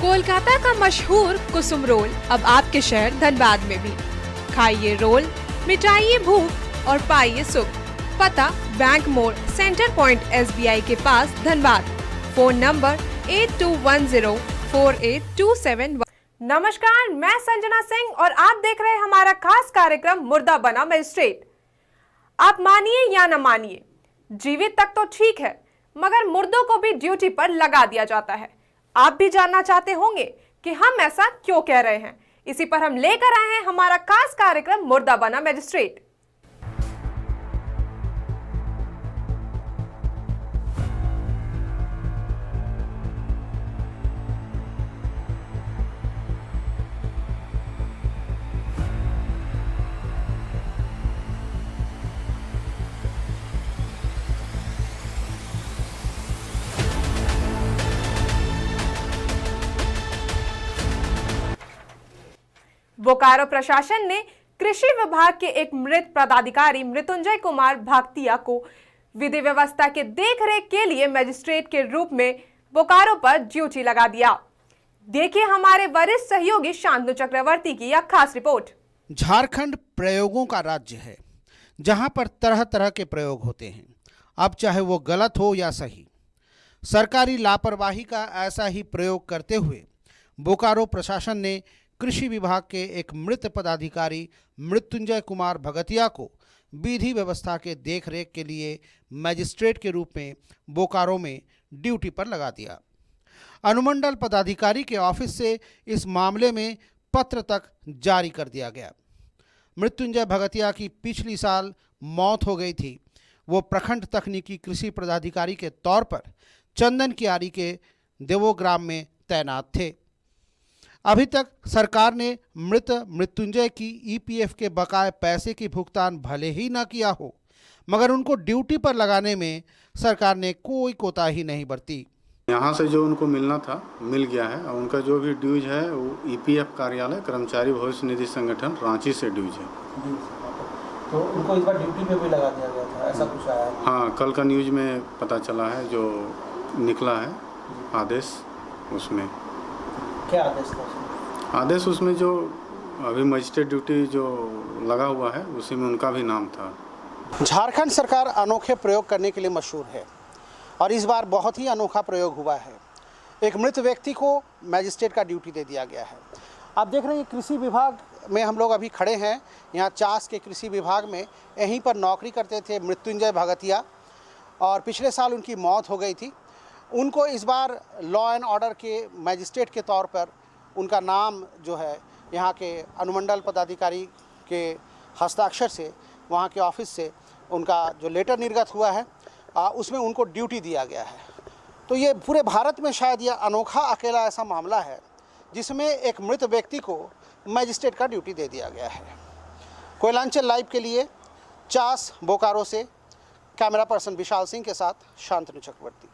कोलकाता का मशहूर कुसुम रोल अब आपके शहर धनबाद में भी। खाइए रोल, मिटाइए भूख और पाइए सुख। पता बैंक मोड़, सेंटर पॉइंट SBI के पास धनबाद। Phone number 82104827। नमस्कार, मैं संजना सिंह और आप देख रहे हैं हमारा खास कार्यक्रम मुर्दा बना मजिस्ट्रेट। आप मानिए या न मानिए, जीवित तक तो ठीक है, मगर मुर्दों को भी ड्यूटी पर लगा दिया जाता है। आप भी जानना चाहते होंगे कि हम ऐसा क्यों कह रहे हैं। इसी पर हम लेकर आए हैं हमारा खास कार्यक्रम मुर्दा बना मजिस्ट्रेट। बोकारो प्रशासन ने कृषि विभाग के एक मृत पदाधिकारी मृत्युंजय कुमार भागतिया को विधि व्यवस्था के देखरेख के लिए मजिस्ट्रेट के रूप में बोकारो पर ड्यूटी लगा दिया। देखिए हमारे वरिष्ठ सहयोगी शांतनु चक्रवर्ती की यह खास रिपोर्ट। झारखंड प्रयोगों का राज्य है, जहां पर तरह तरह के प्रयोग होते हैं, अब चाहे वो गलत हो या सही। सरकारी लापरवाही का ऐसा ही प्रयोग करते हुए बोकारो प्रशासन ने कृषि विभाग के एक मृत पदाधिकारी मृत्युंजय कुमार भगतिया को विधि व्यवस्था के देखरेख के लिए मजिस्ट्रेट के रूप में बोकारो में ड्यूटी पर लगा दिया। अनुमंडल पदाधिकारी के ऑफिस से इस मामले में पत्र तक जारी कर दिया गया। मृत्युंजय भगतिया की पिछली साल मौत हो गई थी। वो प्रखंड तकनीकी कृषि पदाधिकारी के तौर पर चंदन कियारी के देवोग्राम में तैनात थे। अभी तक सरकार ने मृत मृत्युंजय की EPF के बकाए पैसे की भुगतान भले ही न किया हो, मगर उनको ड्यूटी पर लगाने में सरकार ने कोई कोताही नहीं बरती। यहाँ से जो उनको मिलना था मिल गया है और उनका जो भी ड्यूज है वो EPF कार्यालय कर्मचारी भविष्य निधि संगठन रांची से ड्यूज है। तो उनको इस बार ड्यूटी पे भी लगा दिया गया था, ऐसा कुछ आया है? हाँ, कल का न्यूज में पता चला है, जो निकला है आदेश, उसमें क्या आदेश था? आदेश उसमें जो अभी मजिस्ट्रेट ड्यूटी जो लगा हुआ है उसी में उनका भी नाम था। झारखंड सरकार अनोखे प्रयोग करने के लिए मशहूर है और इस बार बहुत ही अनोखा प्रयोग हुआ है। एक मृत व्यक्ति को मजिस्ट्रेट का ड्यूटी दे दिया गया है। आप देख रहे हैं कृषि विभाग में हम लोग अभी खड़े हैं। यहाँ चास के कृषि विभाग में यहीं पर नौकरी करते थे मृत्युंजय भगतिया और पिछले साल उनकी मौत हो गई थी। उनको इस बार लॉ एंड ऑर्डर के मजिस्ट्रेट के तौर पर उनका नाम जो है यहाँ के अनुमंडल पदाधिकारी के हस्ताक्षर से, वहाँ के ऑफिस से उनका जो लेटर निर्गत हुआ है उसमें उनको ड्यूटी दिया गया है। तो ये पूरे भारत में शायद यह अनोखा अकेला ऐसा मामला है जिसमें एक मृत व्यक्ति को मजिस्ट्रेट का ड्यूटी दे दिया गया है। कोयलांचल लाइव के लिए चास बोकारो से कैमरा पर्सन विशाल सिंह के साथ शांतनु चक्रवर्ती।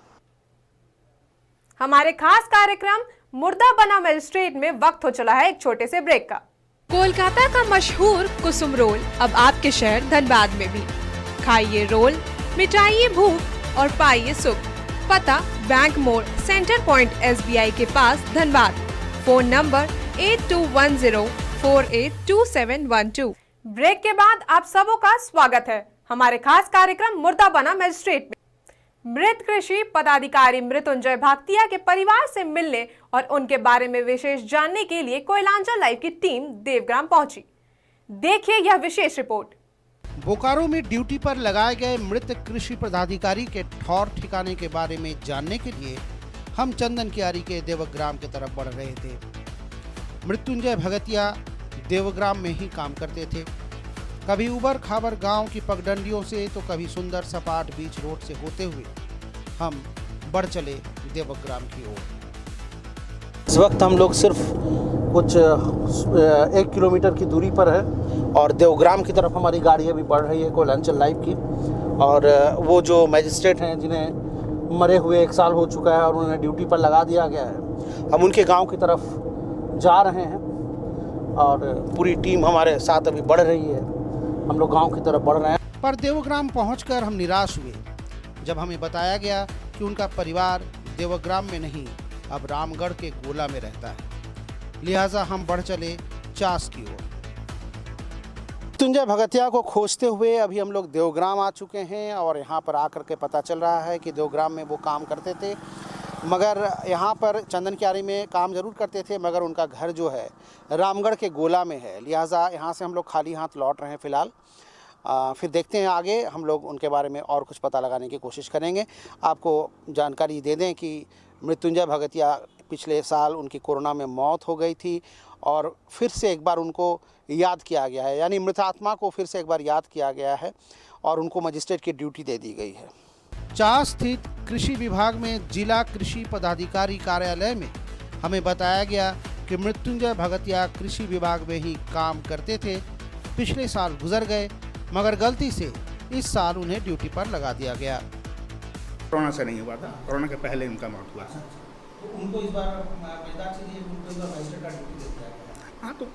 हमारे खास कार्यक्रम मुर्दा बना मजिस्ट्रेट में वक्त हो चला है एक छोटे से ब्रेक का। कोलकाता का मशहूर कुसुम रोल अब आपके शहर धनबाद में भी। खाइए रोल, मिटाइए भूख और पाइए सुख। पता बैंक मोड़, सेंटर पॉइंट SBI के पास धनबाद। Phone number 8210482712। ब्रेक के बाद आप सबों का स्वागत है हमारे खास कार्यक्रम मुर्दा बना मजिस्ट्रेट में। मृत कृषि पदाधिकारी मृत्युंजय भागतिया के परिवार से मिलने और उनके बारे में विशेष जानने के लिए कोयलांचल लाइव की टीम देवग्राम पहुंची। देखिए यह विशेष रिपोर्ट। बोकारो में ड्यूटी पर लगाए गए मृत कृषि पदाधिकारी के ठौर ठिकाने के बारे में जानने के लिए हम चंदन कियारी के देवग्राम की तरफ बढ़ रहे थे। मृत्युंजय भगतिया देवग्राम में ही काम करते थे। कभी उबर खाबर गांव की पगडंडियों से तो कभी सुंदर सपाट बीच रोड से होते हुए हम बढ़ चले देवग्राम की ओर। इस वक्त हम लोग सिर्फ कुछ 1 किलोमीटर की दूरी पर है और देवग्राम की तरफ हमारी गाड़ी अभी बढ़ रही है कोयलांचल लाइव की। और वो जो मजिस्ट्रेट हैं जिन्हें मरे हुए 1 साल हो चुका है और उन्हें ड्यूटी पर लगा दिया गया है, हम उनके गांव की तरफ जा रहे हैं और पूरी टीम हमारे साथ अभी बढ़ रही है। हम लोग गांव की तरफ बढ़ रहे हैं। पर देवग्राम पहुंचकर हम निराश हुए जब हमें बताया गया कि उनका परिवार देवग्राम में नहीं अब रामगढ़ के गोला में रहता है। लिहाजा हम बढ़ चले चास की ओर। मृत्युंजय भगतिया को खोजते हुए अभी हम लोग देवग्राम आ चुके हैं और यहाँ पर आकर के पता चल रहा है कि देवग्राम में वो काम करते थे, मगर यहाँ पर चंदन क्यारी में काम ज़रूर करते थे, मगर उनका घर जो है रामगढ़ के गोला में है। लिहाजा यहाँ से हम लोग खाली हाथ लौट रहे हैं फ़िलहाल। फिर देखते हैं आगे, हम लोग उनके बारे में और कुछ पता लगाने की कोशिश करेंगे। आपको जानकारी दे दें कि मृत्युंजय भगतिया पिछले साल उनकी कोरोना में मौत हो गई थी और फिर से एक बार उनको याद किया गया है, यानी मृत आत्मा को फिर से एक बार याद किया गया है और उनको मजिस्ट्रेट की ड्यूटी दे दी गई है। चास स्थित कृषि विभाग में जिला कृषि पदाधिकारी कार्यालय में हमें बताया गया कि मृत्युंजय भगतिया कृषि विभाग में ही काम करते थे। पिछले साल गुजर गए, मगर गलती से इस साल उन्हें ड्यूटी पर लगा दिया गया। कोरोना से नहीं हुआ था, कोरोना के पहले उनका मौत हुआ था। तो उनको इस बार मजिस्ट्रेट का ड्यूटी दे दिया गया। हाँ, तो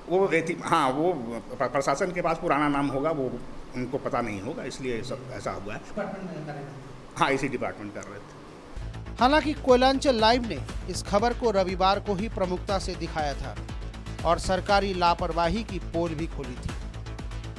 वो हाँ, वो प्रशासन के पास पुराना नाम होगा, वो उनको पता नहीं होगा, इसलिए सब ऐसा हुआ है। हाँ, इसी डिपार्टमेंट कर रहे थे। हालांकि कोयलांचल लाइव ने इस खबर को रविवार को ही प्रमुखता से दिखाया था और सरकारी लापरवाही की पोल भी खोली थी।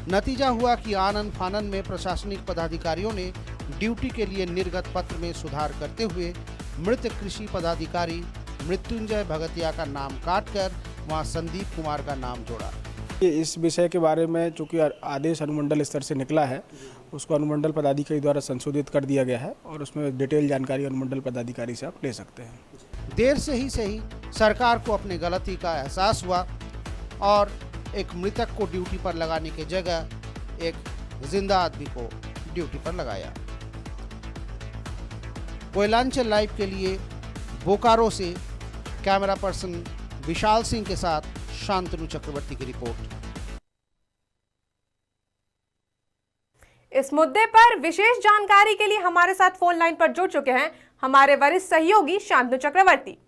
नतीजा हुआ कि आनन फानन में प्रशासनिक पदाधिकारियों ने ड्यूटी के लिए निर्गत पत्र में सुधार करते हुए मृत कृषि पदाधिकारी मृत्युंजय भगतिया का नाम काटकर वहां संदीप कुमार का नाम जोड़ा। इस विषय के बारे में चूँकि आदेश अनुमंडल स्तर से निकला है, उसको अनुमंडल पदाधिकारी द्वारा संशोधित कर दिया गया है और उसमें डिटेल जानकारी अनुमंडल पदाधिकारी से आप ले सकते हैं। देर से ही सही सरकार को अपनी गलती का एहसास हुआ और एक मृतक को ड्यूटी पर लगाने की जगह एक जिंदा आदमी को ड्यूटी पर लगाया। कोयलांचल लाइव के लिए बोकारो से कैमरा पर्सन विशाल सिंह के साथ शांतनु चक्रवर्ती की रिपोर्ट। इस मुद्दे पर विशेष जानकारी के लिए हमारे साथ फोन लाइन पर जुड़ चुके हैं हमारे वरिष्ठ सहयोगी शांतनु चक्रवर्ती।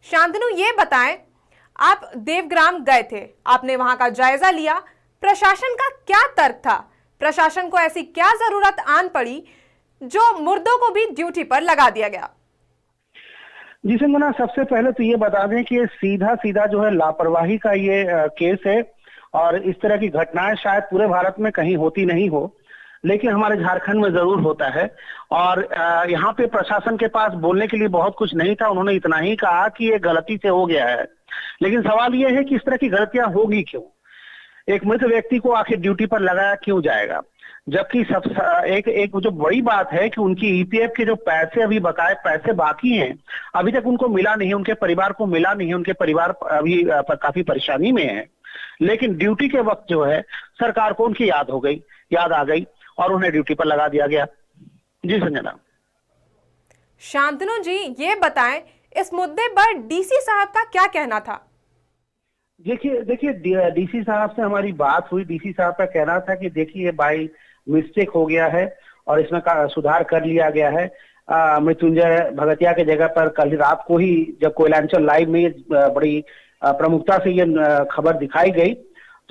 शांतनु, ये बताएं, आप देवग्राम गए थे, आपने वहां का जायजा लिया, प्रशासन का क्या तर्क था? प्रशासन को ऐसी क्या जरूरत आन पड़ी जो मुर्दों को भी ड्यूटी पर लगा दिया गया? जी संजना, सबसे पहले तो ये बता दें कि सीधा जो है लापरवाही का ये केस है और इस तरह की घटनाएं शायद पूरे भारत में कहीं होती नहीं हो, लेकिन हमारे झारखंड में जरूर होता है। और यहाँ पे प्रशासन के पास बोलने के लिए बहुत कुछ नहीं था, उन्होंने इतना ही कहा कि ये गलती से हो गया है। लेकिन सवाल ये है कि इस तरह की गलतियां होगी क्यों? एक मृत व्यक्ति को आखिर ड्यूटी पर लगाया क्यों जाएगा? जबकि सब एक जो बड़ी बात है कि उनकी ईपीएफ के जो पैसे अभी बकाए पैसे बाकी हैं, अभी तक उनको मिला नहीं, उनके परिवार को मिला नहीं, उनके परिवार अभी काफी परेशानी में है। लेकिन ड्यूटी के वक्त जो है सरकार को उनकी याद आ गई और उन्हें ड्यूटी पर लगा दिया गया। जी संजना। शांतनु जी, ये बताएं, इस मुद्दे पर डीसी साहब का क्या कहना था? देखिए डीसी साहब से हमारी बात हुई। डीसी साहब का कहना था कि देखिए बाई मिस्टेक हो गया है और इसमें सुधार कर लिया गया है। मृत्युंजय भगतिया के जगह पर कल रात को ही जब कोयलांचल लाइव में बड़ी प्रमुखता से ये खबर दिखाई गई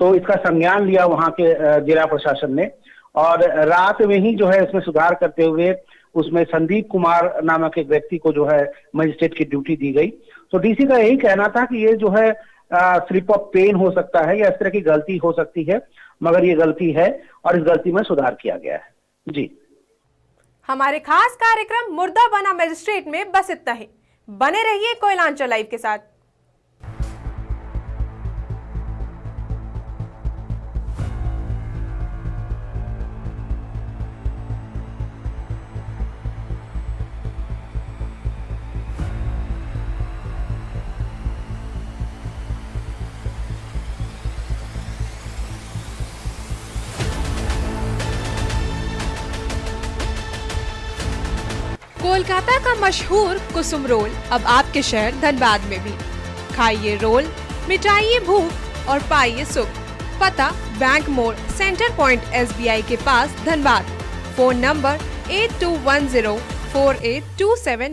तो इसका संज्ञान लिया वहां के जिला प्रशासन ने और रात में ही जो है इसमें सुधार करते हुए उसमें संदीप कुमार नामक एक व्यक्ति को जो है मजिस्ट्रेट की ड्यूटी दी गई। तो डीसी का यही कहना था कि ये जो है स्लिप ऑफ पेन हो सकता है या इस तरह की गलती हो सकती है, मगर ये गलती है और इस गलती में सुधार किया गया है। जी, हमारे खास कार्यक्रम मुर्दा बना मजिस्ट्रेट में बस इतना ही। बने रहिए कोयलांचल लाइव के साथ। कोलकाता का मशहूर कुसुम रोल अब आपके शहर धनबाद में भी। खाइए रोल, मिटाइए भूख और पाइए सुख। पता बैंक मोड़, सेंटर पॉइंट SBI के पास, धनबाद। Phone number 82104827